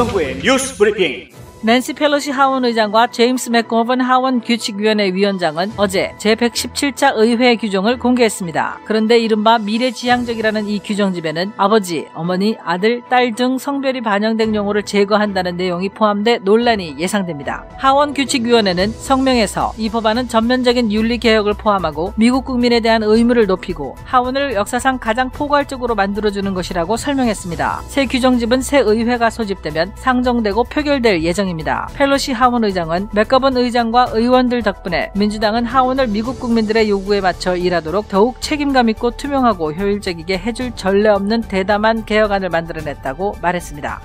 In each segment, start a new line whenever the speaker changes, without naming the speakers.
정부의 뉴스 브리핑.
낸시 펠로시 하원 의장과 제임스 맥거번 하원 규칙위원회 위원장은 어제 제117차 의회 규정을 공개했습니다. 그런데 이른바 미래지향적이라는 이 규정집에는 아버지, 어머니, 아들, 딸 등 성별이 반영된 용어를 제거한다는 내용이 포함돼 논란이 예상됩니다. 하원 규칙위원회는 성명에서 이 법안은 전면적인 윤리개혁을 포함하고 미국 국민에 대한 의무를 높이고 하원을 역사상 가장 포괄적으로 만들어주는 것이라고 설명했습니다. 새 규정집은 새 의회가 소집되면 상정되고 표결될 예정입니다. 펠로시 하원 의장은 맥거번 의장과 의원들 덕분에 민주당은 하원을 미국 국민들의 요구에 맞춰 일하도록 더욱 책임감 있고 투명하고 효율적이게 해줄 전례 없는 대담한 개혁안을 만들어냈다고 말했습니다.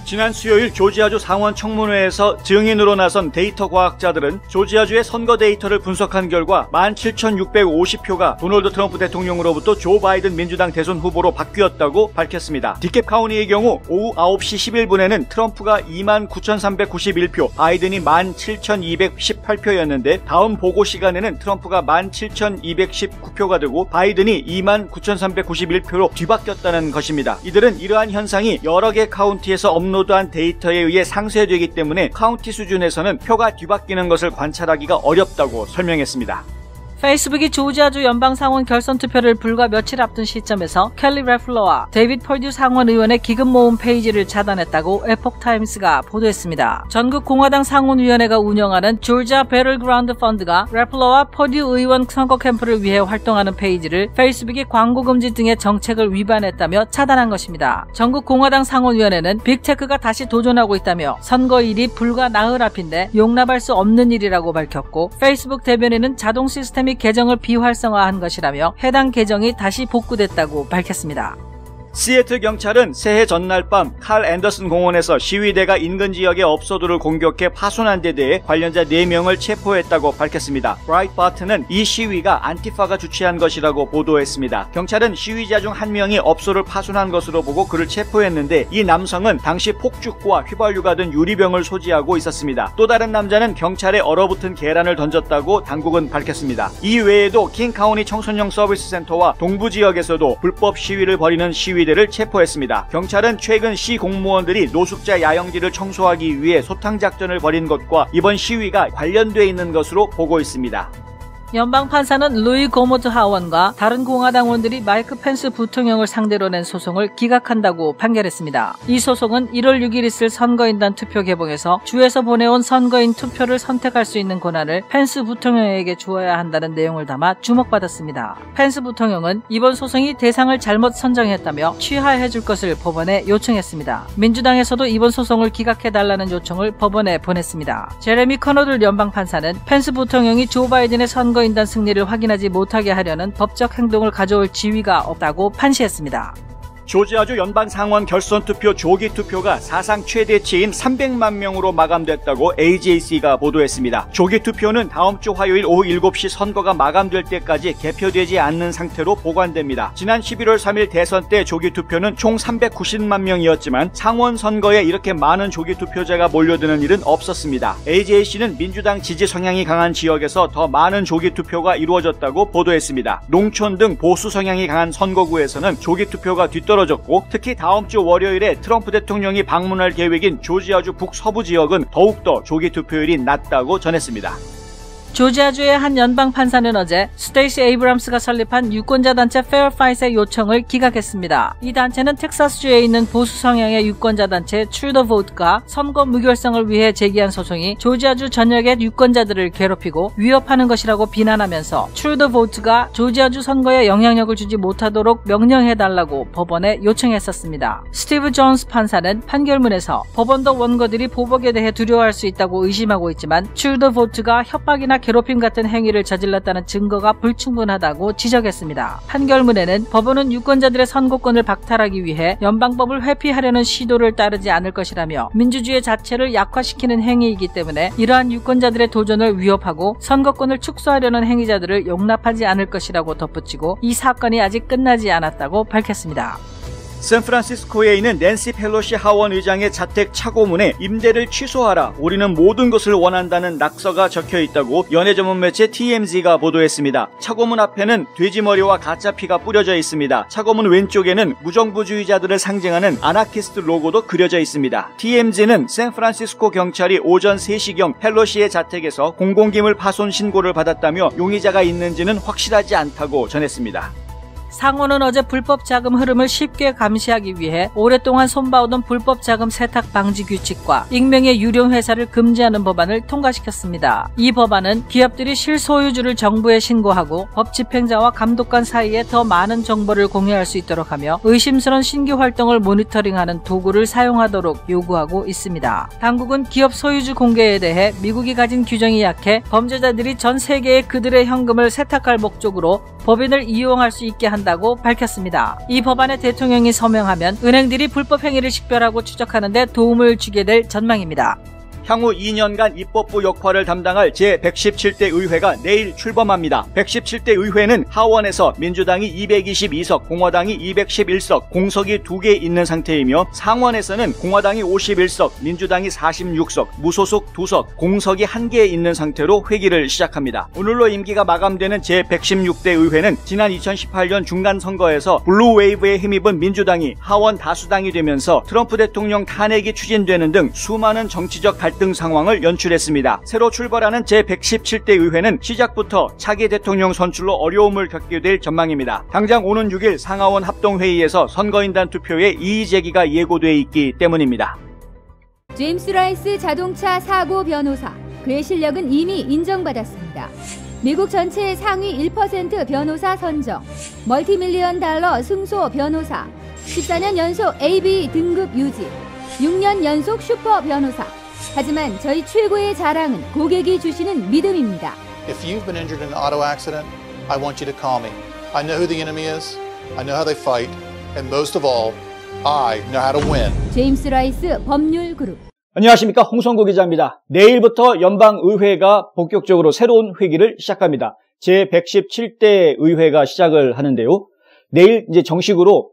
지난 수요일 조지아주 상원 청문회에서 증인으로 나선 데이터 과학자들은 조지아주의 선거 데이터를 분석한 결과 17,650표가 도널드 트럼프 대통령으로부터 조 바이든 민주당 대선 후보로 바뀌었다고 밝혔습니다. 디캡 카운티의 경우 오후 9시 11분에는 트럼프가 29,391표, 바이든이 17,218표였는데 다음 보고 시간에는 트럼프가 17,219표가 되고 바이든이 29,391표로 뒤바뀌었다는 것입니다. 이들은 이러한 현상이 여러 개 카운티에서 업로드한 데이터에 의해 상쇄되기 때문에 카운티 수준에서는 표가 뒤바뀌는 것을 관찰하기가 어렵다고 설명했습니다.
페이스북이 조지아주 연방상원 결선 투표를 불과 며칠 앞둔 시점에서 켈리 래플러와 데이빗 펄듀 상원 의원의 기금 모금 페이지를 차단했다고 에폭타임스가 보도했습니다. 전국 공화당 상원위원회가 운영하는 조지아 배틀그라운드 펀드가 래플러와 펄듀 의원 선거 캠프를 위해 활동하는 페이지를 페이스북이 광고 금지 등의 정책을 위반했다며 차단한 것입니다. 전국 공화당 상원위원회는 빅테크가 다시 도전하고 있다며 선거일이 불과 나흘 앞인데 용납할 수 없는 일이라고 밝혔고, 페이스북 대변인은 자동 시스템이 계정을 비활성화한 것이라며 해당 계정이 다시 복구됐다고 밝혔습니다.
시애틀 경찰은 새해 전날 밤 칼 앤더슨 공원에서 시위대가 인근 지역의 업소들을 공격해 파손한 데 대해 관련자 4명을 체포했다고 밝혔습니다. 브라이트바트는 이 시위가 안티파가 주최한 것이라고 보도했습니다. 경찰은 시위자 중 한 명이 업소를 파손한 것으로 보고 그를 체포했는데, 이 남성은 당시 폭죽과 휘발유가 든 유리병을 소지하고 있었습니다. 또 다른 남자는 경찰에 얼어붙은 계란을 던졌다고 당국은 밝혔습니다. 이 외에도 킹카운티 청소년 서비스 센터와 동부 지역에서도 불법 시위를 벌이는 시위대를 체포했습니다. 경찰은 최근 시 공무원들이 노숙자 야영지를 청소하기 위해 소탕작전을 벌인 것과 이번 시위가 관련돼 있는 것으로 보고 있습니다.
연방판사는 루이 고모트 하원과 다른 공화당원들이 마이크 펜스 부통령을 상대로 낸 소송을 기각한다고 판결했습니다. 이 소송은 1월 6일 있을 선거인단 투표 개봉에서 주에서 보내온 선거인 투표를 선택할 수 있는 권한을 펜스 부통령에게 주어야 한다는 내용을 담아 주목받았습니다. 펜스 부통령은 이번 소송이 대상을 잘못 선정했다며 취하해줄 것을 법원에 요청했습니다. 민주당에서도 이번 소송을 기각해달라는 요청을 법원에 보냈습니다. 제레미 커너들 연방판사는 펜스 부통령이 조 바이든의 선거인단 승리를 확인하지 못하게 하려는 법적 행동을 가져올 지위가 없다고 판시했습니다.
조지아주 연방상원 결선투표 조기투표가 사상 최대치인 300만 명으로 마감됐다고 AJC가 보도했습니다. 조기투표는 다음 주 화요일 오후 7시 선거가 마감될 때까지 개표되지 않는 상태로 보관됩니다. 지난 11월 3일 대선 때 조기투표는 총 390만 명이었지만 상원 선거에 이렇게 많은 조기투표자가 몰려드는 일은 없었습니다. AJC는 민주당 지지 성향이 강한 지역에서 더 많은 조기투표가 이루어졌다고 보도했습니다. 농촌 등 보수 성향이 강한 선거구에서는 조기투표가 뒤떨어졌고, 특히 다음 주 월요일에 트럼프 대통령이 방문할 계획인 조지아주 북서부 지역은 더욱더 조기 투표율이 낮다고 전했습니다.
조지아주의 한 연방판사는 어제 스테이시 에이브람스가 설립한 유권자 단체 페어파이트의 요청을 기각했습니다. 이 단체는 텍사스주에 있는 보수 성향의 유권자 단체 트루 더 보트가 선거 무결성을 위해 제기한 소송이 조지아주 전역의 유권자들을 괴롭히고 위협하는 것이라고 비난하면서 트루 더 보트가 조지아주 선거에 영향력을 주지 못하도록 명령해달라고 법원에 요청했었습니다. 스티브 존스 판사는 판결문에서 법원도 원고들이 보복에 대해 두려워할 수 있다고 의심하고 있지만 트루 더 보트가 협박이나 괴롭힘 같은 행위를 저질렀다는 증거가 불충분하다고 지적했습니다. 판결문에는 법원은 유권자들의 선거권을 박탈하기 위해 연방법을 회피하려는 시도를 따르지 않을 것이라며 민주주의 자체를 약화시키는 행위이기 때문에 이러한 유권자들의 도전을 위협하고 선거권을 축소하려는 행위자들을 용납하지 않을 것이라고 덧붙이고 이 사건이 아직 끝나지 않았다고 밝혔습니다.
샌프란시스코에 있는 낸시 펠로시 하원 의장의 자택 차고문에 임대를 취소하라. 우리는 모든 것을 원한다는 낙서가 적혀 있다고 연예 전문 매체 TMZ가 보도했습니다. 차고문 앞에는 돼지머리와 가짜피가 뿌려져 있습니다. 차고문 왼쪽에는 무정부주의자들을 상징하는 아나키스트 로고도 그려져 있습니다. TMZ는 샌프란시스코 경찰이 오전 3시경 펠로시의 자택에서 공공기물 파손 신고를 받았다며 용의자가 있는지는 확실하지 않다고 전했습니다.
상원은 어제 불법 자금 흐름을 쉽게 감시하기 위해 오랫동안 손봐오던 불법 자금 세탁 방지 규칙과 익명의 유령 회사를 금지하는 법안을 통과시켰습니다. 이 법안은 기업들이 실소유주를 정부에 신고하고 법 집행자와 감독관 사이에 더 많은 정보를 공유할 수 있도록 하며 의심스러운 신규 활동을 모니터링하는 도구를 사용하도록 요구하고 있습니다. 당국은 기업 소유주 공개에 대해 미국이 가진 규정이 약해 범죄자들이 전 세계에 그들의 현금을 세탁할 목적으로 법인을 이용할 수 있게 한다고 밝혔습니다. 이 법안에 대통령이 서명하면 은행들이 불법 행위를 식별하고 추적하는 데 도움을 주게 될 전망입니다.
향후 2년간 입법부 역할을 담당할 제117대 의회가 내일 출범합니다. 117대 의회는 하원에서 민주당이 222석, 공화당이 211석, 공석이 2개 있는 상태이며 상원에서는 공화당이 51석, 민주당이 46석, 무소속 2석, 공석이 1개 있는 상태로 회기를 시작합니다. 오늘로 임기가 마감되는 제116대 의회는 지난 2018년 중간선거에서 블루웨이브에 힘입은 민주당이 하원 다수당이 되면서 트럼프 대통령 탄핵이 추진되는 등 수많은 정치적 갈등 상황을 연출했습니다. 새로 출발하는 제117대 의회는 시작부터 차기 대통령 선출로 어려움을 겪게 될 전망입니다. 당장 오는 6일 상하원 합동회의에서 선거인단 투표에 이의 제기가 예고돼 있기 때문입니다.
제임스 라이스 자동차 사고 변호사, 그의 실력은 이미 인정받았습니다. 미국 전체의 상위 1% 변호사 선정, 멀티밀리언 달러 승소 변호사, 14년 연속 AB 등급 유지, 6년 연속 슈퍼 변호사. 하지만 저희 최고의 자랑은 고객이 주시는 믿음입니다.
If you've been injured in an auto accident, I want you to call me. I know who the enemy is, I know how they fight, and most of all, I know how to win.
제임스 라이스 법률 그룹.
안녕하십니까, 홍성구 기자입니다. 내일부터 연방의회가 본격적으로 새로운 회기를 시작합니다. 제117대 의회가 시작을 하는데요. 내일 이제 정식으로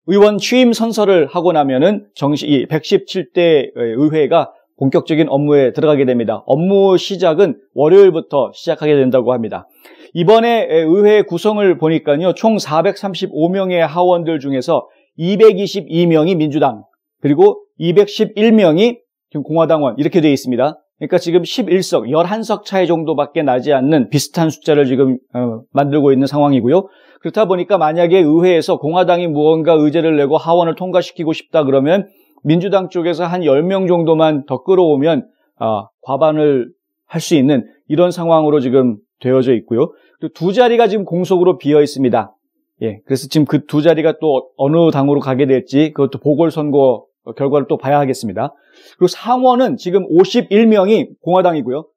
의원 취임 선서를 하고 나면은 이 117대 의회가 본격적인 업무에 들어가게 됩니다. 업무 시작은 월요일부터 시작하게 된다고 합니다. 이번에 의회 구성을 보니까요, 총 435명의 하원들 중에서 222명이 민주당, 그리고 211명이 지금 공화당원, 이렇게 되어 있습니다. 그러니까 지금 11석, 11석 차이 정도밖에 나지 않는 비슷한 숫자를 지금 만들고 있는 상황이고요. 그렇다 보니까 만약에 의회에서 공화당이 무언가 의제를 내고 하원을 통과시키고 싶다 그러면 민주당 쪽에서 한 10명 정도만 더 끌어오면 과반을 할 수 있는 이런 상황으로 지금 되어져 있고요. 그리고 두 자리가 지금 공석으로 비어 있습니다. 예, 그래서 지금 그 두 자리가 또 어느 당으로 가게 될지 그것도 보궐선거 결과를 또 봐야 하겠습니다. 그리고 상원은 지금 51명이 공화당이고요.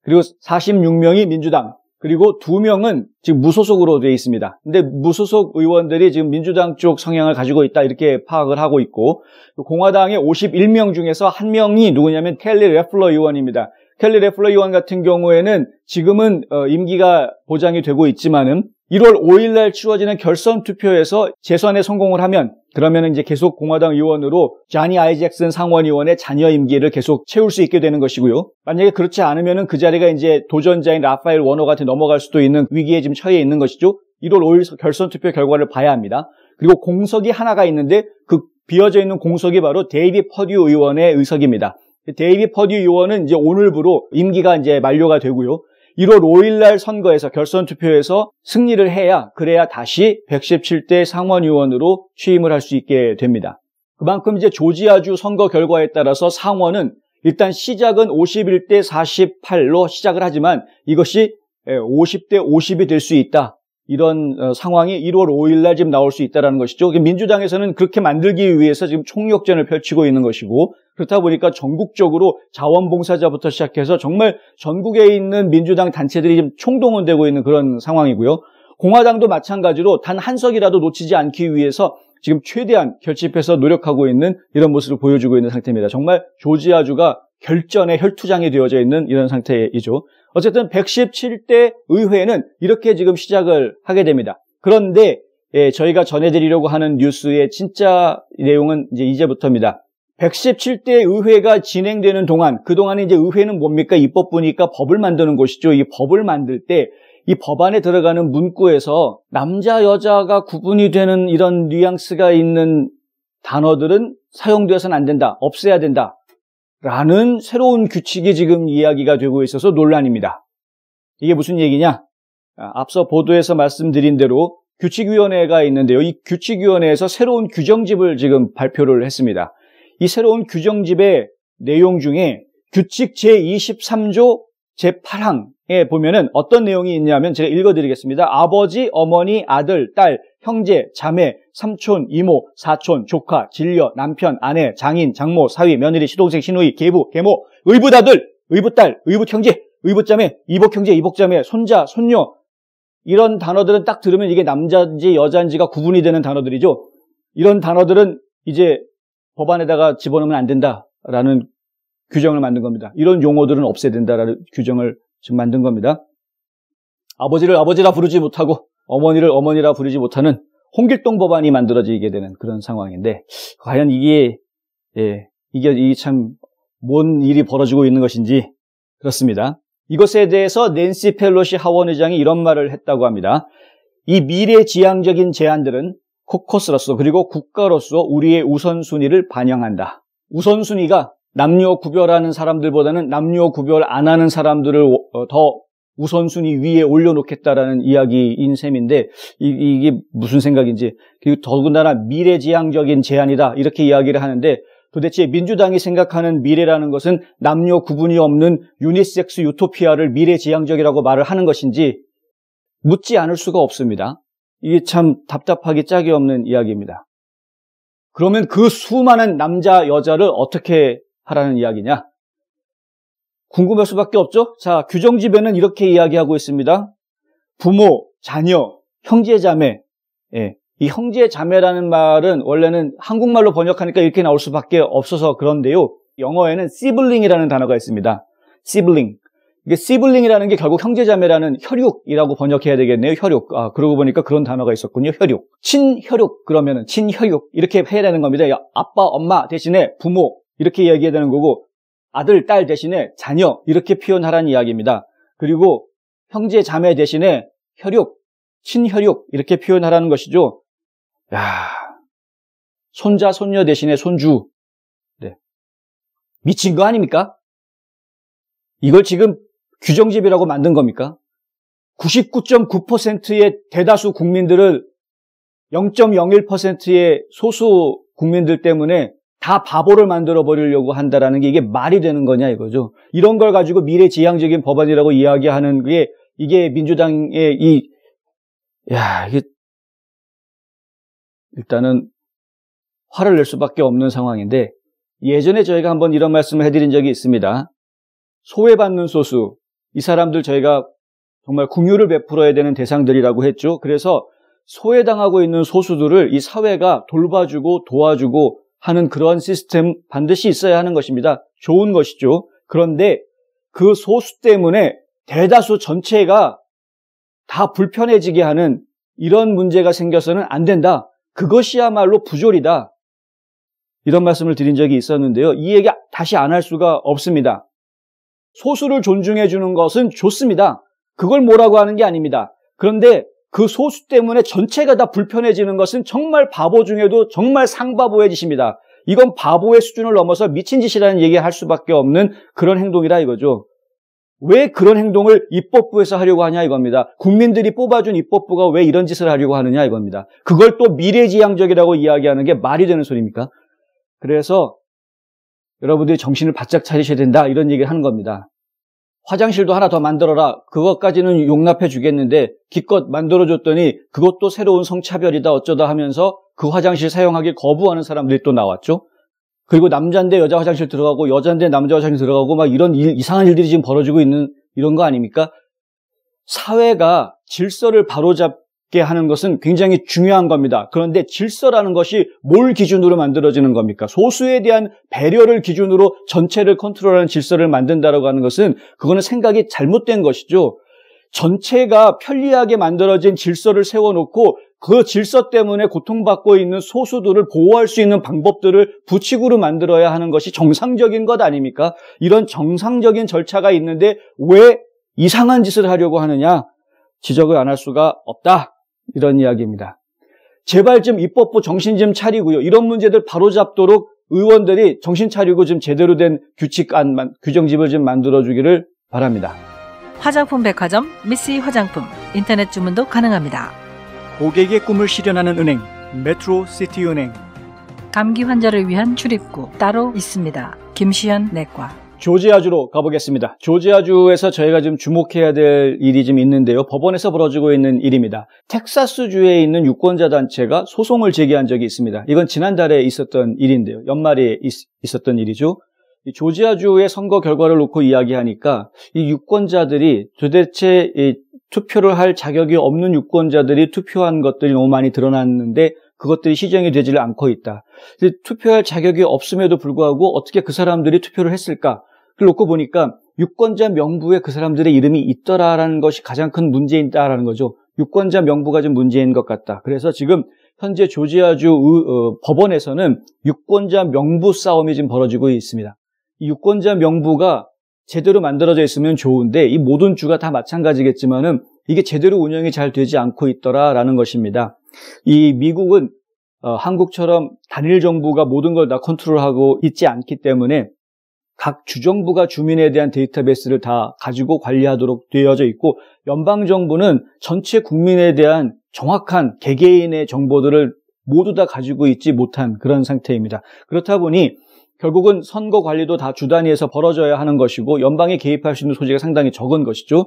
그리고 46명이 민주당, 그리고 2명은 지금 무소속으로 되어 있습니다. 근데 무소속 의원들이 지금 민주당 쪽 성향을 가지고 있다, 이렇게 파악을 하고 있고, 공화당의 51명 중에서 1명이 누구냐면 켈리 레플러 의원입니다. 켈리 레플러 의원 같은 경우에는 지금은 임기가 보장이 되고 있지만은 1월 5일 날 치러지는 결선 투표에서 재선에 성공을 하면 그러면 이제 계속 공화당 의원으로 자니 아이잭슨 상원의원의 잔여 임기를 계속 채울 수 있게 되는 것이고요. 만약에 그렇지 않으면은 그 자리가 이제 도전자인 라파엘 워너한테 넘어갈 수도 있는 위기에 지금 처해 있는 것이죠. 1월 5일 결선 투표 결과를 봐야 합니다. 그리고 공석이 하나가 있는데 그 비어져 있는 공석이 바로 데이비 퍼듀 의원의 의석입니다. 데이비 퍼듀 의원은 이제 오늘부로 임기가 이제 만료가 되고요. 1월 5일 날 선거에서 결선 투표에서 승리를 해야, 그래야 다시 117대 상원의원으로 취임을 할 수 있게 됩니다. 그만큼 이제 조지아주 선거 결과에 따라서 상원은 일단 시작은 51대 48로 시작을 하지만 이것이 50대 50이 될 수 있다. 이런 상황이 1월 5일 날 지금 나올 수 있다는 것이죠. 민주당에서는 그렇게 만들기 위해서 지금 총력전을 펼치고 있는 것이고, 그렇다 보니까 전국적으로 자원봉사자부터 시작해서 정말 전국에 있는 민주당 단체들이 지금 총동원되고 있는 그런 상황이고요. 공화당도 마찬가지로 단 한 석이라도 놓치지 않기 위해서 지금 최대한 결집해서 노력하고 있는 이런 모습을 보여주고 있는 상태입니다. 정말 조지아주가 결전의 혈투장이 되어져 있는 이런 상태이죠. 어쨌든 117대 의회는 이렇게 지금 시작을 하게 됩니다. 그런데 저희가 전해드리려고 하는 뉴스의 진짜 내용은 이제 이제부터입니다. 117대 의회가 진행되는 동안, 그동안에 이제 의회는 뭡니까? 입법부니까 법을 만드는 곳이죠. 이 법을 만들 때 이 법안에 들어가는 문구에서 남자, 여자가 구분이 되는 이런 뉘앙스가 있는 단어들은 사용되어서는 안 된다, 없애야 된다 라는 새로운 규칙이 지금 이야기가 되고 있어서 논란입니다. 이게 무슨 얘기냐? 앞서 보도에서 말씀드린 대로 규칙위원회가 있는데요. 이 규칙위원회에서 새로운 규정집을 지금 발표를 했습니다. 이 새로운 규정집의 내용 중에 규칙 제23조 제8항에 보면은 어떤 내용이 있냐면 제가 읽어드리겠습니다. 아버지, 어머니, 아들, 딸, 형제, 자매, 삼촌, 이모, 사촌, 조카, 진려, 남편, 아내, 장인, 장모, 사위, 며느리, 시동생, 시누이, 계부, 계모, 의붓아들, 의붓딸, 의붓형제, 의붓자매, 이복형제, 이복자매, 손자, 손녀, 이런 단어들은 딱 들으면 이게 남자인지 여자인지가 구분이 되는 단어들이죠. 이런 단어들은 이제 법안에다가 집어넣으면 안 된다라는 규정을 만든 겁니다. 이런 용어들은 없애야 된다라는 규정을 지금 만든 겁니다. 아버지를 아버지라 부르지 못하고 어머니를 어머니라 부르지 못하는 홍길동 법안이 만들어지게 되는 그런 상황인데, 과연 이게 참 뭔 일이 벌어지고 있는 것인지. 그렇습니다. 이것에 대해서 낸시 펠로시 하원의장이 이런 말을 했다고 합니다. 이 미래지향적인 제안들은 코커스로서 그리고 국가로서 우리의 우선순위를 반영한다. 우선순위가 남녀 구별하는 사람들보다는 남녀 구별 안 하는 사람들을 더 우선순위 위에 올려놓겠다라는 이야기인 셈인데, 이게 무슨 생각인지, 그리고 더군다나 미래지향적인 제안이다 이렇게 이야기를 하는데, 도대체 민주당이 생각하는 미래라는 것은 남녀 구분이 없는 유니섹스 유토피아를 미래지향적이라고 말을 하는 것인지 묻지 않을 수가 없습니다. 이게 참 답답하기 짝이 없는 이야기입니다. 그러면 그 수많은 남자, 여자를 어떻게 하라는 이야기냐? 궁금할 수밖에 없죠? 자, 규정집에는 이렇게 이야기하고 있습니다. 부모, 자녀, 형제자매. 이 형제자매라는 말은 원래는 한국말로 번역하니까 이렇게 나올 수밖에 없어서 그런데요. 영어에는 sibling이라는 단어가 있습니다. sibling. 이게 sibling이라는 게 결국 형제자매라는 혈육이라고 번역해야 되겠네요. 혈육. 그러고 보니까 그런 단어가 있었군요. 혈육. 친혈육 그러면은 친혈육 이렇게 해야 되는 겁니다. 아빠, 엄마 대신에 부모 이렇게 얘기해야 되는 거고, 아들, 딸 대신에 자녀 이렇게 표현하라는 이야기입니다. 그리고 형제, 자매 대신에 혈육, 친혈육 이렇게 표현하라는 것이죠. 야, 손자, 손녀 대신에 손주. 네. 미친 거 아닙니까? 이걸 지금 규정집이라고 만든 겁니까? 99.9%의 대다수 국민들을 0.01%의 소수 국민들 때문에 다 바보를 만들어 버리려고 한다라는 게 이게 말이 되는 거냐 이거죠. 이런 걸 가지고 미래지향적인 법안이라고 이야기하는 게 이게 민주당의 이게 일단은 화를 낼 수밖에 없는 상황인데, 예전에 저희가 한번 이런 말씀을 해드린 적이 있습니다. 소외받는 소수, 이 사람들 저희가 정말 긍휼을 베풀어야 되는 대상들이라고 했죠. 그래서 소외당하고 있는 소수들을 이 사회가 돌봐주고 도와주고 하는 그런 시스템 반드시 있어야 하는 것입니다. 좋은 것이죠. 그런데 그 소수 때문에 대다수 전체가 다 불편해지게 하는 이런 문제가 생겨서는 안 된다. 그것이야말로 부조리다. 이런 말씀을 드린 적이 있었는데요. 이 얘기 다시 안 할 수가 없습니다. 소수를 존중해 주는 것은 좋습니다. 그걸 뭐라고 하는 게 아닙니다. 그런데 그 소수 때문에 전체가 다 불편해지는 것은 정말 바보 중에도 정말 상바보의 짓입니다. 이건 바보의 수준을 넘어서 미친 짓이라는 얘기를 할 수밖에 없는 그런 행동이라 이거죠. 왜 그런 행동을 입법부에서 하려고 하냐 이겁니다. 국민들이 뽑아준 입법부가 왜 이런 짓을 하려고 하느냐 이겁니다. 그걸 또 미래지향적이라고 이야기하는 게 말이 되는 소리입니까? 그래서 여러분들이 정신을 바짝 차리셔야 된다 이런 얘기를 하는 겁니다. 화장실도 하나 더 만들어라. 그것까지는 용납해 주겠는데 기껏 만들어줬더니 그것도 새로운 성차별이다 어쩌다 하면서 그 화장실 사용하기 거부하는 사람들이 또 나왔죠. 그리고 남자인데 여자 화장실 들어가고 여자인데 남자 화장실 들어가고 막 이런 이상한 일들이 지금 벌어지고 있는 이런 거 아닙니까? 사회가 질서를 바로잡게 하는 것은 굉장히 중요한 겁니다. 그런데 질서라는 것이 뭘 기준으로 만들어지는 겁니까? 소수에 대한 배려를 기준으로 전체를 컨트롤하는 질서를 만든다라고 하는 것은 그거는 생각이 잘못된 것이죠. 전체가 편리하게 만들어진 질서를 세워놓고 그 질서 때문에 고통받고 있는 소수들을 보호할 수 있는 방법들을 부칙으로 만들어야 하는 것이 정상적인 것 아닙니까? 이런 정상적인 절차가 있는데 왜 이상한 짓을 하려고 하느냐? 지적을 안 할 수가 없다. 이런 이야기입니다. 제발 좀 입법부 정신 좀 차리고요. 이런 문제들 바로잡도록 의원들이 정신 차리고 좀 제대로 된 규정집을 좀 만들어주기를 바랍니다.
화장품 백화점 미쓰이 화장품 인터넷 주문도 가능합니다.
고객의 꿈을 실현하는 은행 메트로시티은행.
감기 환자를 위한 출입구 따로 있습니다. 김시현 내과.
조지아주로 가보겠습니다. 조지아주에서 저희가 좀 주목해야 될 일이 좀 있는데요. 법원에서 벌어지고 있는 일입니다. 텍사스주에 있는 유권자 단체가 소송을 제기한 적이 있습니다. 이건 지난달에 있었던 일인데요. 연말에 있었던 일이죠. 이 조지아주의 선거 결과를 놓고 이야기하니까 이 유권자들이 도대체 투표를 할 자격이 없는 유권자들이 투표한 것들이 너무 많이 드러났는데 그것들이 시정이 되지를 않고 있다. 투표할 자격이 없음에도 불구하고 어떻게 그 사람들이 투표를 했을까? 그걸 놓고 보니까 유권자 명부에 그 사람들의 이름이 있더라라는 것이 가장 큰 문제이다라는 거죠. 유권자 명부가 좀 문제인 것 같다. 그래서 지금 현재 조지아주 법원에서는 유권자 명부 싸움이 지금 벌어지고 있습니다. 이 유권자 명부가 제대로 만들어져 있으면 좋은데 이 모든 주가 다 마찬가지겠지만은 이게 제대로 운영이 잘 되지 않고 있더라라는 것입니다. 이 미국은 한국처럼 단일 정부가 모든 걸 다 컨트롤하고 있지 않기 때문에 각 주정부가 주민에 대한 데이터베이스를 다 가지고 관리하도록 되어져 있고 연방정부는 전체 국민에 대한 정확한 개개인의 정보들을 모두 다 가지고 있지 못한 그런 상태입니다. 그렇다 보니 결국은 선거 관리도 다 주 단위에서 벌어져야 하는 것이고 연방이 개입할 수 있는 소지가 상당히 적은 것이죠.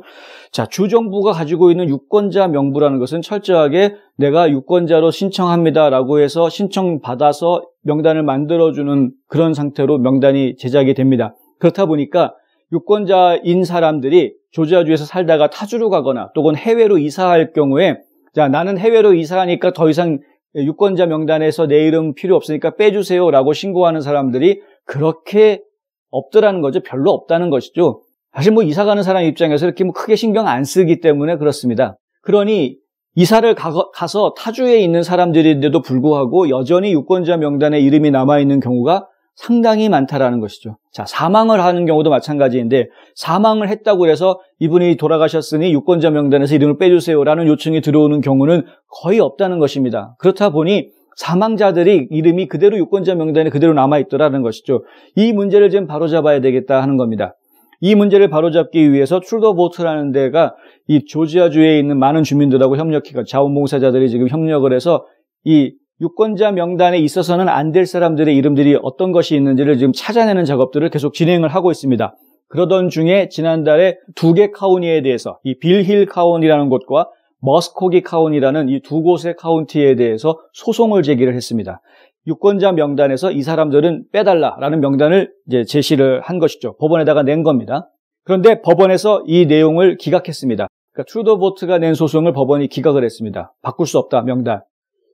자, 주정부가 가지고 있는 유권자 명부라는 것은 철저하게 내가 유권자로 신청합니다라고 해서 신청받아서 명단을 만들어주는 그런 상태로 명단이 제작이 됩니다. 그렇다 보니까 유권자인 사람들이 조지아주에서 살다가 타주로 가거나 또는 해외로 이사할 경우에 자, 나는 해외로 이사하니까 더 이상 유권자 명단에서 내 이름 필요 없으니까 빼주세요라고 신고하는 사람들이 그렇게 없더라는 거죠. 별로 없다는 것이죠. 사실 뭐 이사 가는 사람 입장에서 이렇게 뭐 크게 신경 안 쓰기 때문에 그렇습니다. 그러니 이사를 가서 타주에 있는 사람들인데도 불구하고 여전히 유권자 명단에 이름이 남아있는 경우가 상당히 많다라는 것이죠. 자, 사망을 하는 경우도 마찬가지인데 사망을 했다고 해서 이분이 돌아가셨으니 유권자 명단에서 이름을 빼주세요라는 요청이 들어오는 경우는 거의 없다는 것입니다. 그렇다 보니 사망자들이 이름이 그대로 유권자 명단에 그대로 남아있더라는 것이죠. 이 문제를 좀 바로잡아야 되겠다 하는 겁니다. 이 문제를 바로잡기 위해서 트루더 보트라는 데가 이 조지아주에 있는 많은 주민들하고 협력해서 자원봉사자들이 지금 협력을 해서 이 유권자 명단에 있어서는 안 될 사람들의 이름들이 어떤 것이 있는지를 지금 찾아내는 작업들을 계속 진행을 하고 있습니다. 그러던 중에 지난달에 두 개 카운티에 대해서 이 빌힐 카운티라는 곳과 머스코기 카운티라는 이 두 곳의 카운티에 대해서 소송을 제기를 했습니다. 유권자 명단에서 이 사람들은 빼달라라는 명단을 이제 제시를 한 것이죠. 법원에다가 낸 겁니다. 그런데 법원에서 이 내용을 기각했습니다. 그러니까 트루더 보트가 낸 소송을 법원이 기각을 했습니다. 바꿀 수 없다, 명단.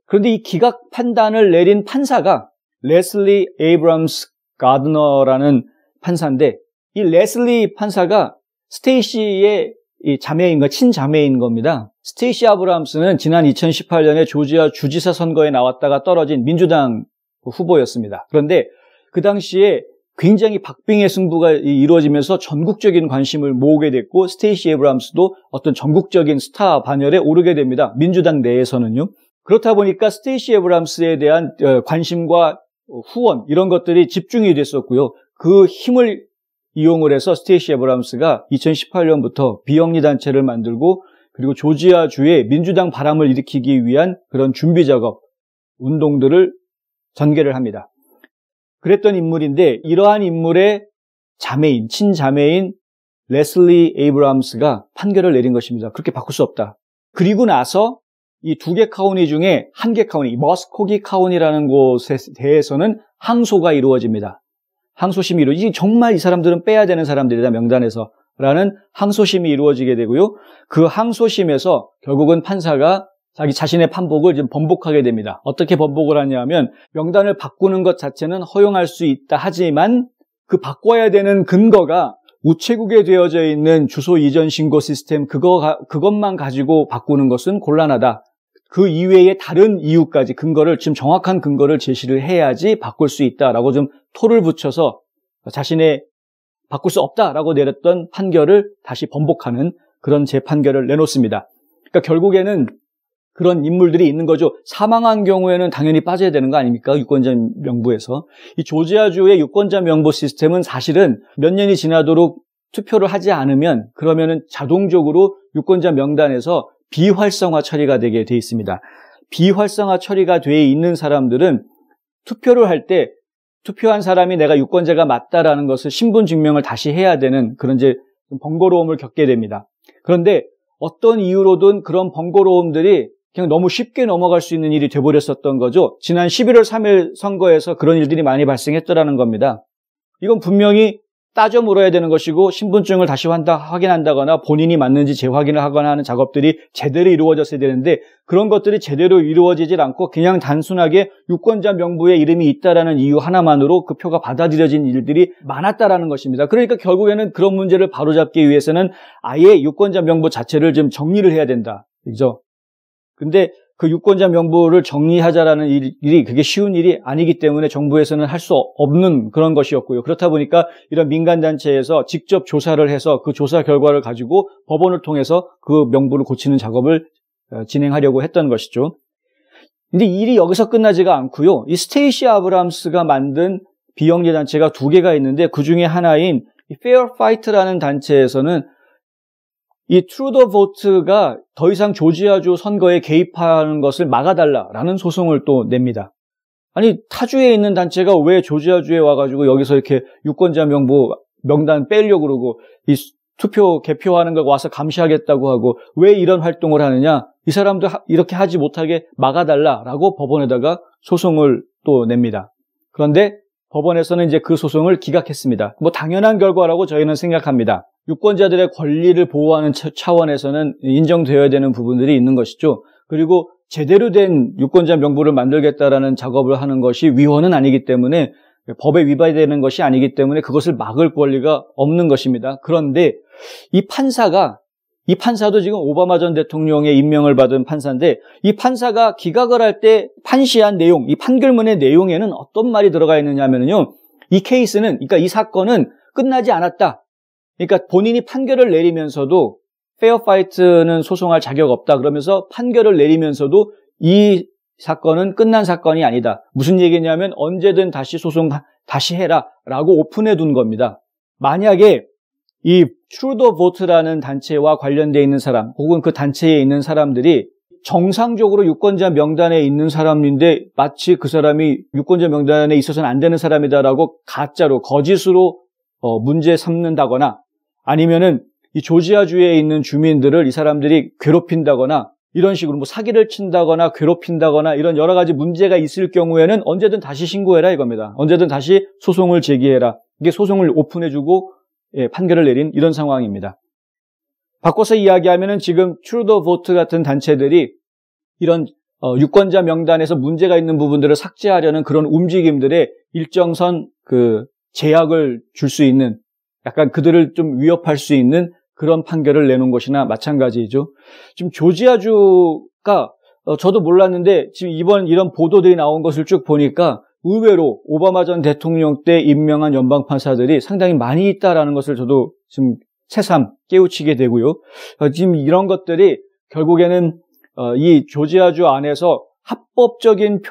그런데 이 기각 판단을 내린 판사가 레슬리 에이브럼스 가드너라는 판사인데 이 레슬리 판사가 스테이시의 이 자매인가 친자매인 겁니다. 스테이시 아브람스는 지난 2018년에 조지아 주지사 선거에 나왔다가 떨어진 민주당 후보였습니다. 그런데 그 당시에 굉장히 박빙의 승부가 이루어지면서 전국적인 관심을 모으게 됐고 스테이시 에이브람스도 어떤 전국적인 스타 반열에 오르게 됩니다. 민주당 내에서는요. 그렇다 보니까 스테이시 에이브람스에 대한 관심과 후원 이런 것들이 집중이 됐었고요. 그 힘을 이용을 해서 스테이시 에이브람스가 2018년부터 비영리 단체를 만들고 그리고 조지아주에 민주당 바람을 일으키기 위한 그런 준비 작업, 운동들을 전개를 합니다. 그랬던 인물인데 이러한 인물의 자매인, 친자매인 레슬리 에이브람스가 판결을 내린 것입니다. 그렇게 바꿀 수 없다. 그리고 나서 이 두 개 카운티 중에 한 개 카운티, 머스코기 카운티라는 곳에 대해서는 항소가 이루어집니다. 항소심이 이루어지지 정말 이 사람들은 빼야 되는 사람들이다 명단에서 라는 항소심이 이루어지게 되고요. 그 항소심에서 결국은 판사가 자기 자신의 판복을 좀 번복하게 됩니다. 어떻게 번복을 하냐면 명단을 바꾸는 것 자체는 허용할 수 있다 하지만 그 바꿔야 되는 근거가 우체국에 되어져 있는 주소 이전 신고 시스템 그것만 가지고 바꾸는 것은 곤란하다. 그 이외의 다른 이유까지 근거를, 지금 정확한 근거를 제시를 해야지 바꿀 수 있다라고 좀 토를 붙여서 자신의 바꿀 수 없다라고 내렸던 판결을 다시 번복하는 그런 재판결을 내놓습니다. 그러니까 결국에는 그런 인물들이 있는 거죠. 사망한 경우에는 당연히 빠져야 되는 거 아닙니까? 유권자 명부에서. 이 조지아주의 유권자 명부 시스템은 사실은 몇 년이 지나도록 투표를 하지 않으면 그러면은 자동적으로 유권자 명단에서 비활성화 처리가 되게 돼 있습니다. 비활성화 처리가 돼 있는 사람들은 투표를 할 때 투표한 사람이 내가 유권자가 맞다라는 것을 신분 증명을 다시 해야 되는 그런 이제 번거로움을 겪게 됩니다. 그런데 어떤 이유로든 그런 번거로움들이 그냥 너무 쉽게 넘어갈 수 있는 일이 돼버렸었던 거죠. 지난 11월 3일 선거에서 그런 일들이 많이 발생했더라는 겁니다. 이건 분명히 따져 물어야 되는 것이고 신분증을 다시 확인한다거나 본인이 맞는지 재확인을 하거나 하는 작업들이 제대로 이루어졌어야 되는데 그런 것들이 제대로 이루어지질 않고 그냥 단순하게 유권자 명부에 이름이 있다라는 이유 하나만으로 그 표가 받아들여진 일들이 많았다라는 것입니다. 그러니까 결국에는 그런 문제를 바로잡기 위해서는 아예 유권자 명부 자체를 좀 정리를 해야 된다. 그죠? 근데 그 유권자 명부를 정리하자라는 일이 그게 쉬운 일이 아니기 때문에 정부에서는 할 수 없는 그런 것이었고요. 그렇다 보니까 이런 민간단체에서 직접 조사를 해서 그 조사 결과를 가지고 법원을 통해서 그 명부를 고치는 작업을 진행하려고 했던 것이죠. 근데 일이 여기서 끝나지가 않고요. 이 스테이시 아브람스가 만든 비영리 단체가 두 개가 있는데 그 중에 하나인 Fair Fight라는 단체에서는 이 트루더 보트가 더 이상 조지아주 선거에 개입하는 것을 막아달라라는 소송을 또 냅니다. 아니 타주에 있는 단체가 왜 조지아주에 와가지고 여기서 이렇게 유권자 명부 명단 빼려고 그러고 이 투표 개표하는 걸 와서 감시하겠다고 하고 왜 이런 활동을 하느냐, 이 사람도 이렇게 하지 못하게 막아달라라고 법원에다가 소송을 또 냅니다. 그런데 법원에서는 이제 그 소송을 기각했습니다. 뭐 당연한 결과라고 저희는 생각합니다. 유권자들의 권리를 보호하는 차원에서는 인정되어야 되는 부분들이 있는 것이죠. 그리고 제대로 된 유권자 명부를 만들겠다라는 작업을 하는 것이 위헌은 아니기 때문에 법에 위반되는 것이 아니기 때문에 그것을 막을 권리가 없는 것입니다. 그런데 이 판사도 지금 오바마 전 대통령의 임명을 받은 판사인데 이 판사가 기각을 할 때 판시한 내용, 이 판결문의 내용에는 어떤 말이 들어가 있느냐 하면요. 이 케이스는, 그러니까 이 사건은 끝나지 않았다. 그러니까 본인이 판결을 내리면서도 페어 파이트는 소송할 자격 없다 그러면서 판결을 내리면서도 이 사건은 끝난 사건이 아니다. 무슨 얘기냐면 언제든 다시 소송 다시 해라 라고 오픈해 둔 겁니다. 만약에 이 트루더 보트라는 단체와 관련되어 있는 사람 혹은 그 단체에 있는 사람들이 정상적으로 유권자 명단에 있는 사람인데 마치 그 사람이 유권자 명단에 있어서는 안 되는 사람이다라고 가짜로 거짓으로 문제 삼는다거나 아니면은 이 조지아주에 있는 주민들을 이 사람들이 괴롭힌다거나 이런 식으로 뭐 사기를 친다거나 괴롭힌다거나 이런 여러 가지 문제가 있을 경우에는 언제든 다시 신고해라 이겁니다. 언제든 다시 소송을 제기해라. 이게 소송을 오픈해주고 판결을 내린 이런 상황입니다. 바꿔서 이야기하면은 지금 트루더 보트 같은 단체들이 이런 유권자 명단에서 문제가 있는 부분들을 삭제하려는 그런 움직임들에 일정선 그 제약을 줄 수 있는 약간 그들을 좀 위협할 수 있는 그런 판결을 내놓은 것이나 마찬가지죠. 지금 조지아주가 저도 몰랐는데 지금 이번 이런 보도들이 나온 것을 쭉 보니까 의외로 오바마 전 대통령 때 임명한 연방판사들이 상당히 많이 있다라는 것을 저도 지금 새삼 깨우치게 되고요. 지금 이런 것들이 결국에는 이 조지아주 안에서 합법적인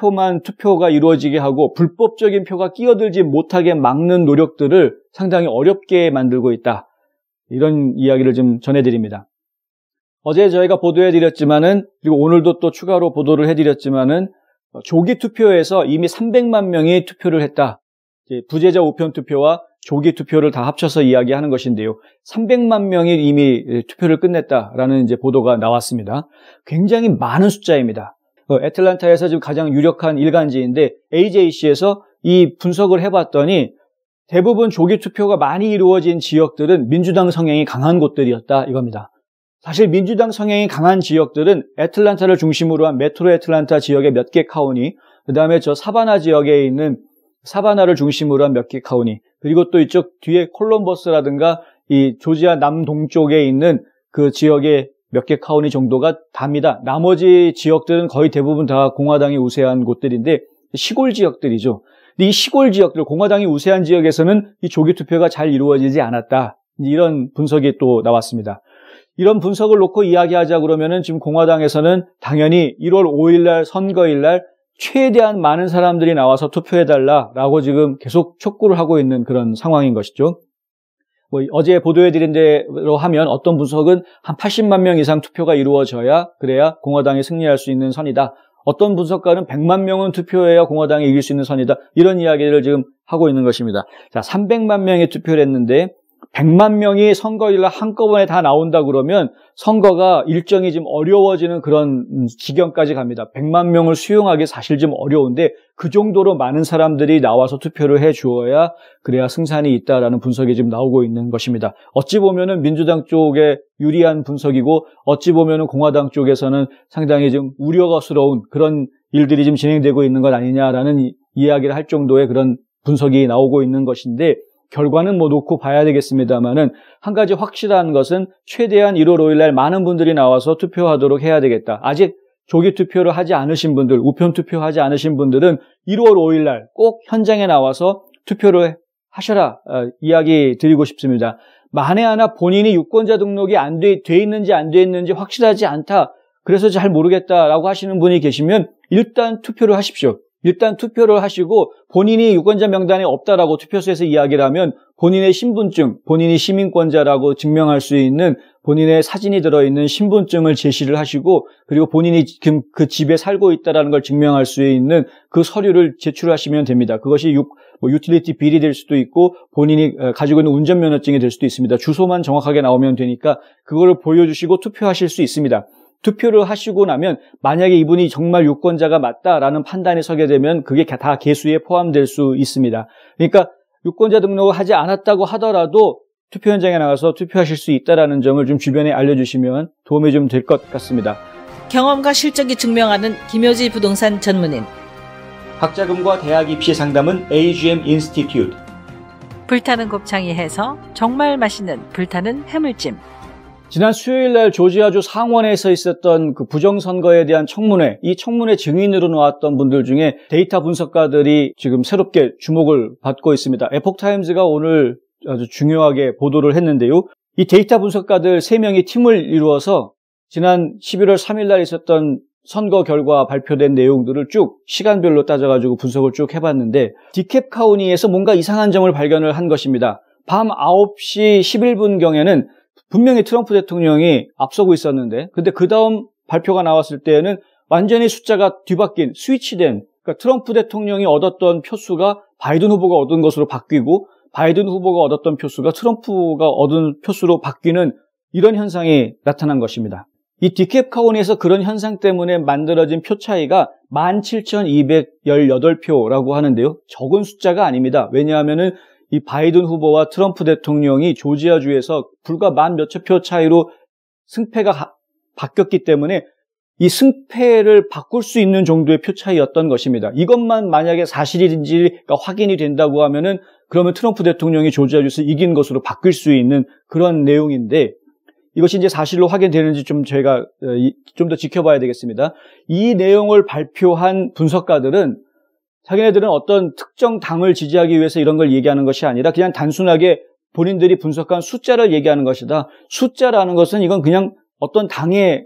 투표가 이루어지게 하고 불법적인 표가 끼어들지 못하게 막는 노력들을 상당히 어렵게 만들고 있다. 이런 이야기를 좀 전해드립니다. 어제 저희가 보도해드렸지만은 그리고 오늘도 또 추가로 보도를 해드렸지만은 조기 투표에서 이미 300만 명이 투표를 했다. 부재자 우편 투표와 조기 투표를 다 합쳐서 이야기하는 것인데요. 300만 명이 이미 투표를 끝냈다라는 이제 보도가 나왔습니다. 굉장히 많은 숫자입니다. 애틀랜타에서 지금 가장 유력한 일간지인데 AJC에서 이 분석을 해봤더니 대부분 조기 투표가 많이 이루어진 지역들은 민주당 성향이 강한 곳들이었다 이겁니다. 사실 민주당 성향이 강한 지역들은 애틀랜타를 중심으로 한 메트로 애틀랜타 지역의 몇 개 카운티, 그 다음에 저 사바나 지역에 있는 사바나를 중심으로 한 몇 개 카운티, 그리고 또 이쪽 뒤에 콜럼버스라든가 이 조지아 남동쪽에 있는 그 지역의 몇 개 카운티 정도가 답니다. 나머지 지역들은 거의 대부분 다 공화당이 우세한 곳들인데 시골 지역들이죠. 근데 이 시골 지역들, 공화당이 우세한 지역에서는 이 조기 투표가 잘 이루어지지 않았다. 이런 분석이 또 나왔습니다. 이런 분석을 놓고 이야기하자 그러면은 지금 공화당에서는 당연히 1월 5일 날 선거일 날 최대한 많은 사람들이 나와서 투표해달라라고 지금 계속 촉구를 하고 있는 그런 상황인 것이죠. 어제 보도해드린 대로 하면 어떤 분석은 한 80만 명 이상 투표가 이루어져야 그래야 공화당이 승리할 수 있는 선이다. 어떤 분석가는 100만 명은 투표해야 공화당이 이길 수 있는 선이다. 이런 이야기를 지금 하고 있는 것입니다. 자, 300만 명이 투표를 했는데 100만 명이 선거일 날 한꺼번에 다 나온다 그러면 선거가 일정이 좀 어려워지는 그런 지경까지 갑니다. 100만 명을 수용하기 사실 좀 어려운데 그 정도로 많은 사람들이 나와서 투표를 해 주어야 그래야 승산이 있다라는 분석이 지금 나오고 있는 것입니다. 어찌 보면은 민주당 쪽에 유리한 분석이고 어찌 보면은 공화당 쪽에서는 상당히 좀 우려스러운 그런 일들이 지금 진행되고 있는 것 아니냐라는 이야기를 할 정도의 그런 분석이 나오고 있는 것인데 결과는 뭐 놓고 봐야 되겠습니다만은 한 가지 확실한 것은 최대한 1월 5일 날 많은 분들이 나와서 투표하도록 해야 되겠다. 아직 조기 투표를 하지 않으신 분들, 우편 투표하지 않으신 분들은 1월 5일 날 꼭 현장에 나와서 투표를 하셔라 이야기 드리고 싶습니다. 만에 하나 본인이 유권자 등록이 돼 있는지 안 돼 있는지 확실하지 않다. 그래서 잘 모르겠다라고 하시는 분이 계시면 일단 투표를 하십시오. 일단 투표를 하시고 본인이 유권자 명단에 없다라고 투표소에서 이야기를 하면 본인의 신분증, 본인이 시민권자라고 증명할 수 있는 본인의 사진이 들어있는 신분증을 제시를 하시고 그리고 본인이 지금 그 집에 살고 있다는 걸 증명할 수 있는 그 서류를 제출하시면 됩니다. 그것이 유틸리티 빌이 될 수도 있고 본인이 가지고 있는 운전면허증이 될 수도 있습니다. 주소만 정확하게 나오면 되니까 그거를 보여주시고 투표하실 수 있습니다. 투표를 하시고 나면 만약에 이분이 정말 유권자가 맞다라는 판단이 서게 되면 그게 다 개수에 포함될 수 있습니다. 그러니까 유권자 등록을 하지 않았다고 하더라도 투표 현장에 나가서 투표하실 수 있다는 점을 좀 주변에 알려주시면 도움이 좀 될 것 같습니다.
경험과 실적이 증명하는 김효지 부동산 전문인.
학자금과 대학 입시 상담은 AGM 인스티튜트.
불타는 곱창이 해서 정말 맛있는 불타는 해물찜.
지난 수요일 날 조지아주 상원에서 있었던 그 부정선거에 대한 청문회, 이 청문회 증인으로 나왔던 분들 중에 데이터 분석가들이 지금 새롭게 주목을 받고 있습니다. 에폭타임즈가 오늘 아주 중요하게 보도를 했는데요. 이 데이터 분석가들 3명이 팀을 이루어서 지난 11월 3일 날 있었던 선거 결과 발표된 내용들을 쭉 시간별로 따져가지고 분석을 쭉 해봤는데 디캡 카운티에서 뭔가 이상한 점을 발견을 한 것입니다. 밤 9시 11분경에는 분명히 트럼프 대통령이 앞서고 있었는데 근데 그 다음 발표가 나왔을 때에는 완전히 숫자가 뒤바뀐 스위치된 그러니까 트럼프 대통령이 얻었던 표수가 바이든 후보가 얻은 것으로 바뀌고 바이든 후보가 얻었던 표수가 트럼프가 얻은 표수로 바뀌는 이런 현상이 나타난 것입니다. 이 디캡 카운티에서 그런 현상 때문에 만들어진 표 차이가 17,218표라고 하는데요. 적은 숫자가 아닙니다. 왜냐하면은 이 바이든 후보와 트럼프 대통령이 조지아주에서 불과 만 몇천 표 차이로 승패가 바뀌었기 때문에 이 승패를 바꿀 수 있는 정도의 표 차이였던 것입니다. 이것만 만약에 사실인지가 확인이 된다고 하면은 그러면 트럼프 대통령이 조지아주에서 이긴 것으로 바뀔 수 있는 그런 내용인데 이것이 이제 사실로 확인되는지 좀 저희가 좀 더 지켜봐야 되겠습니다. 이 내용을 발표한 분석가들은 자기네들은 어떤 특정 당을 지지하기 위해서 이런 걸 얘기하는 것이 아니라 그냥 단순하게 본인들이 분석한 숫자를 얘기하는 것이다. 숫자라는 것은 이건 그냥 어떤 당의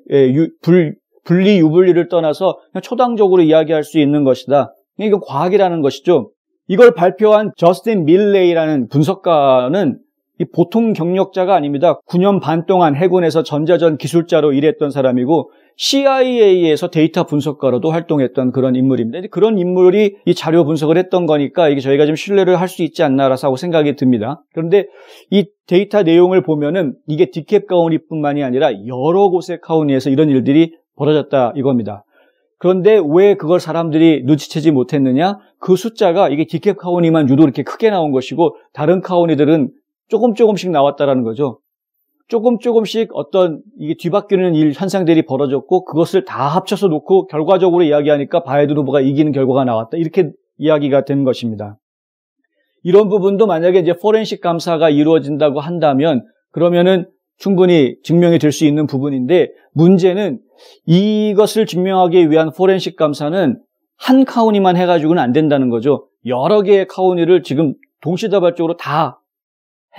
분리 유불리를 떠나서 그냥 초당적으로 이야기할 수 있는 것이다. 이건 과학이라는 것이죠. 이걸 발표한 저스틴 밀레이라는 분석가는 이 보통 경력자가 아닙니다. 9년 반 동안 해군에서 전자전 기술자로 일했던 사람이고 CIA에서 데이터 분석가로도 활동했던 그런 인물입니다. 그런 인물이 이 자료 분석을 했던 거니까 이게 저희가 좀 신뢰를 할 수 있지 않나라고 생각이 듭니다. 그런데 이 데이터 내용을 보면은 이게 디캡 카운티뿐만이 아니라 여러 곳의 카운티에서 이런 일들이 벌어졌다 이겁니다. 그런데 왜 그걸 사람들이 눈치채지 못했느냐? 그 숫자가 이게 디캡 카운티만 유독 이렇게 크게 나온 것이고 다른 카운티들은 조금씩 나왔다라는 거죠. 조금씩 어떤 이게 뒤바뀌는 현상들이 벌어졌고 그것을 다 합쳐서 놓고 결과적으로 이야기하니까 바이든 후보가 이기는 결과가 나왔다. 이렇게 이야기가 된 것입니다. 이런 부분도 만약에 이제 포렌식 감사가 이루어진다고 한다면 그러면은 충분히 증명이 될 수 있는 부분인데 문제는 이것을 증명하기 위한 포렌식 감사는 한 카우니만 해가지고는 안 된다는 거죠. 여러 개의 카우니를 지금 동시다발적으로 다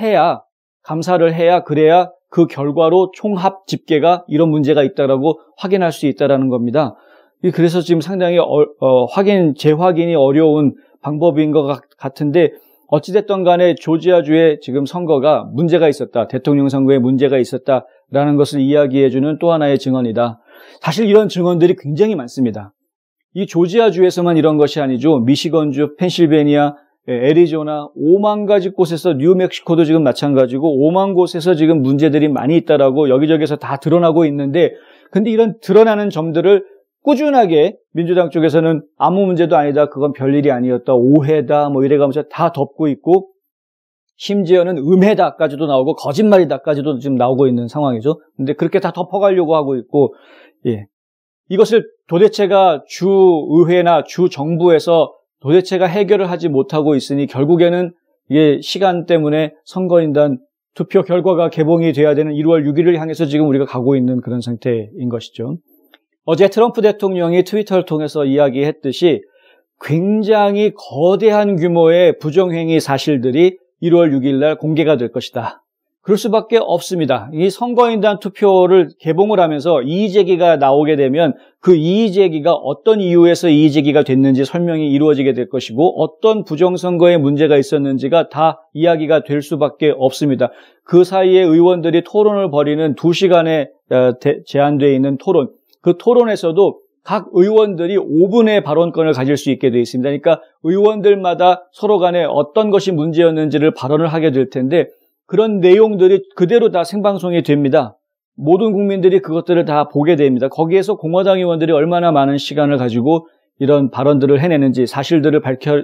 해야 감사를 해야 그래야 그 결과로 총합 집계가 이런 문제가 있다라고 확인할 수 있다라는 겁니다. 그래서 지금 상당히 재확인이 어려운 방법인 것 같은데 어찌됐든 간에 조지아주의 지금 선거가 문제가 있었다. 대통령 선거에 문제가 있었다라는 것을 이야기해주는 또 하나의 증언이다. 사실 이런 증언들이 굉장히 많습니다. 이 조지아주에서만 이런 것이 아니죠. 미시건주, 펜실베니아, 애리조나 5만 가지 곳에서 뉴멕시코도 지금 마찬가지고 5만 곳에서 지금 문제들이 많이 있다라고 여기저기서 다 드러나고 있는데 근데 이런 드러나는 점들을 꾸준하게 민주당 쪽에서는 아무 문제도 아니다. 그건 별일이 아니었다. 오해다. 뭐 이래가면서 다 덮고 있고 심지어는 음해다까지도 나오고 거짓말이다까지도 지금 나오고 있는 상황이죠. 근데 그렇게 다 덮어가려고 하고 있고 이것을 도대체가 주의회나 주정부에서 도대체가 해결을 하지 못하고 있으니 결국에는 이게 시간 때문에 선거인단 투표 결과가 개봉이 돼야 되는 1월 6일을 향해서 지금 우리가 가고 있는 그런 상태인 것이죠. 어제 트럼프 대통령이 트위터를 통해서 이야기했듯이 굉장히 거대한 규모의 부정행위 사실들이 1월 6일 날 공개가 될 것이다. 그럴 수밖에 없습니다. 이 선거인단 투표를 개봉을 하면서 이의제기가 나오게 되면 그 이의제기가 어떤 이유에서 이의제기가 됐는지 설명이 이루어지게 될 것이고 어떤 부정선거에 문제가 있었는지가 다 이야기가 될 수밖에 없습니다. 그 사이에 의원들이 토론을 벌이는 2시간에 제한되어 있는 토론, 그 토론에서도 각 의원들이 5분의 발언권을 가질 수 있게 되어 있습니다. 그러니까 의원들마다 서로 간에 어떤 것이 문제였는지를 발언을 하게 될 텐데 그런 내용들이 그대로 다 생방송이 됩니다. 모든 국민들이 그것들을 다 보게 됩니다. 거기에서 공화당 의원들이 얼마나 많은 시간을 가지고 이런 발언들을 해내는지 사실들을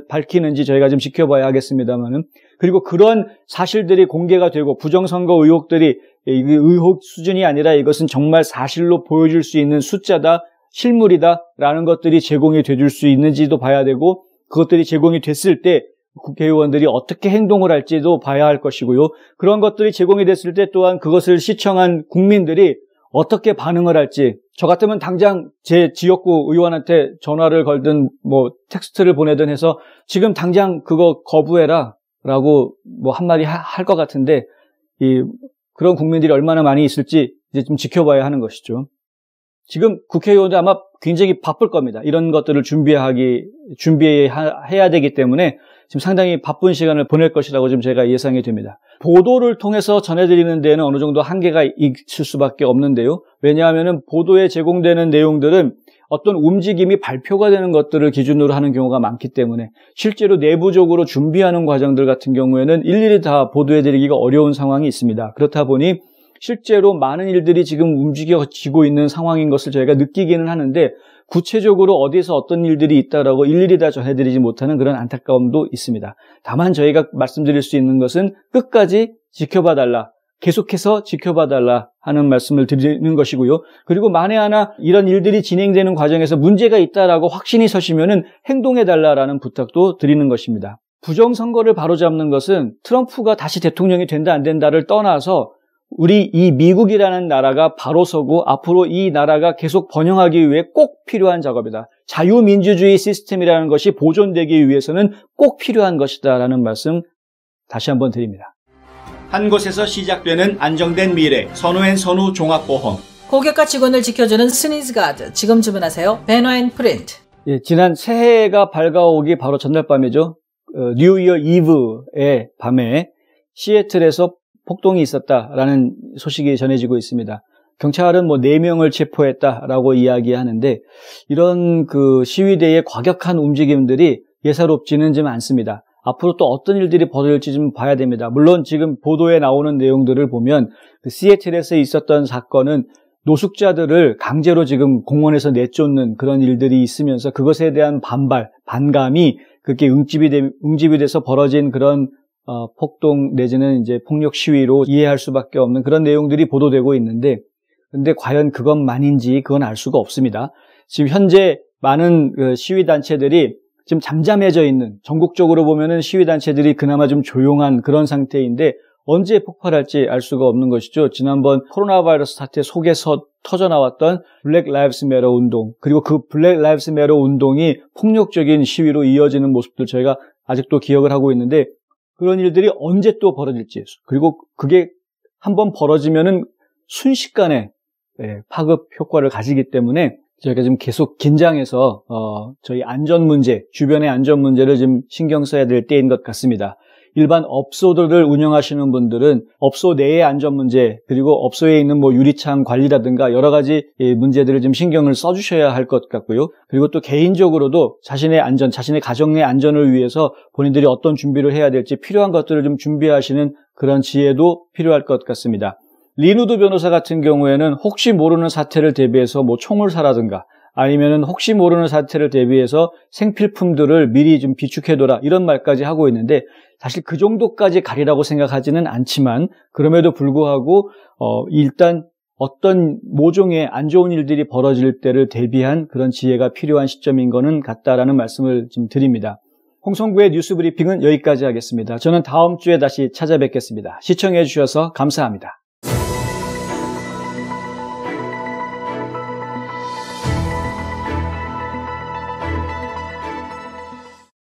밝히는지 저희가 좀 지켜봐야 하겠습니다만은 그리고 그런 사실들이 공개가 되고 부정선거 의혹들이 의혹 수준이 아니라 이것은 정말 사실로 보여줄 수 있는 숫자다, 실물이다라는 것들이 제공이 돼줄 수 있는지도 봐야 되고 그것들이 제공이 됐을 때 국회의원들이 어떻게 행동을 할지도 봐야 할 것이고요. 그런 것들이 제공이 됐을 때 또한 그것을 시청한 국민들이 어떻게 반응을 할지 저 같으면 당장 제 지역구 의원한테 전화를 걸든 뭐 텍스트를 보내든 해서 지금 당장 그거 거부해라 라고 뭐 한마디 할 것 같은데 그런 국민들이 얼마나 많이 있을지 이제 좀 지켜봐야 하는 것이죠. 지금 국회의원도 아마 굉장히 바쁠 겁니다. 이런 것들을 준비해야 되기 때문에 지금 상당히 바쁜 시간을 보낼 것이라고 지금 제가 예상이 됩니다. 보도를 통해서 전해드리는 데는 어느 정도 한계가 있을 수밖에 없는데요. 왜냐하면 보도에 제공되는 내용들은 어떤 움직임이 발표가 되는 것들을 기준으로 하는 경우가 많기 때문에 실제로 내부적으로 준비하는 과정들 같은 경우에는 일일이 다 보도해드리기가 어려운 상황이 있습니다. 그렇다 보니 실제로 많은 일들이 지금 움직여지고 있는 상황인 것을 저희가 느끼기는 하는데 구체적으로 어디에서 어떤 일들이 있다라고 일일이 다 전해드리지 못하는 그런 안타까움도 있습니다. 다만 저희가 말씀드릴 수 있는 것은 끝까지 지켜봐달라, 계속해서 지켜봐달라 하는 말씀을 드리는 것이고요. 그리고 만에 하나 이런 일들이 진행되는 과정에서 문제가 있다라고 확신이 서시면은 행동해달라라는 부탁도 드리는 것입니다. 부정선거를 바로잡는 것은 트럼프가 다시 대통령이 된다 안 된다를 떠나서 우리 이 미국이라는 나라가 바로 서고 앞으로 이 나라가 계속 번영하기 위해 꼭 필요한 작업이다. 자유민주주의 시스템이라는 것이 보존되기 위해서는 꼭 필요한 것이다라는 말씀 다시 한번 드립니다.
한 곳에서 시작되는 안정된 미래, 선우앤 선우 종합보험.
고객과 직원을 지켜주는 스니즈가드. 지금 주문하세요. 베너앤프린트.
지난 새해가 밝아오기 바로 전날 밤이죠. 뉴 이어 이브의 밤에 시애틀에서 폭동이 있었다라는 소식이 전해지고 있습니다. 경찰은 4명을 체포했다라고 이야기하는데 이런 시위대의 과격한 움직임들이 예사롭지는 좀 않습니다. 앞으로 또 어떤 일들이 벌어질지 좀 봐야 됩니다. 물론 지금 보도에 나오는 내용들을 보면 시애틀에서 있었던 사건은 노숙자들을 강제로 지금 공원에서 내쫓는 그런 일들이 있으면서 그것에 대한 반감이 그렇게 응집이 돼서 벌어진 그런 폭동 내지는 이제 폭력 시위로 이해할 수밖에 없는 그런 내용들이 보도되고 있는데 근데 과연 그것만인지 그건 알 수가 없습니다. 지금 현재 많은 시위단체들이 지금 잠잠해져 있는 전국적으로 보면은 시위단체들이 그나마 좀 조용한 그런 상태인데 언제 폭발할지 알 수가 없는 것이죠. 지난번 코로나 바이러스 사태 속에서 터져나왔던 블랙 라이브스 매터 운동, 그리고 그 블랙 라이브스 매터 운동이 폭력적인 시위로 이어지는 모습들 저희가 아직도 기억을 하고 있는데, 그런 일들이 언제 또 벌어질지, 그리고 그게 한번 벌어지면은 순식간에 파급 효과를 가지기 때문에 저희가 지금 계속 긴장해서 저희 안전 문제, 주변의 안전 문제를 좀 신경 써야 될 때인 것 같습니다. 일반 업소들을 운영하시는 분들은 업소 내의 안전 문제, 그리고 업소에 있는 유리창 관리라든가 여러 가지 문제들을 좀 신경을 써주셔야 할 것 같고요. 그리고 또 개인적으로도 자신의 안전, 자신의 가정의 안전을 위해서 본인들이 어떤 준비를 해야 될지 필요한 것들을 좀 준비하시는 그런 지혜도 필요할 것 같습니다. 리누드 변호사 같은 경우에는 혹시 모르는 사태를 대비해서 총을 사라든가, 아니면은 혹시 모르는 사태를 대비해서 생필품들을 미리 좀 비축해둬라, 이런 말까지 하고 있는데, 사실 그 정도까지 가리라고 생각하지는 않지만, 그럼에도 불구하고 일단 어떤 모종의 안 좋은 일들이 벌어질 때를 대비한 그런 지혜가 필요한 시점인 거는 같다라는 말씀을 좀 드립니다. 홍성구의 뉴스 브리핑은 여기까지 하겠습니다. 저는 다음 주에 다시 찾아뵙겠습니다. 시청해 주셔서 감사합니다.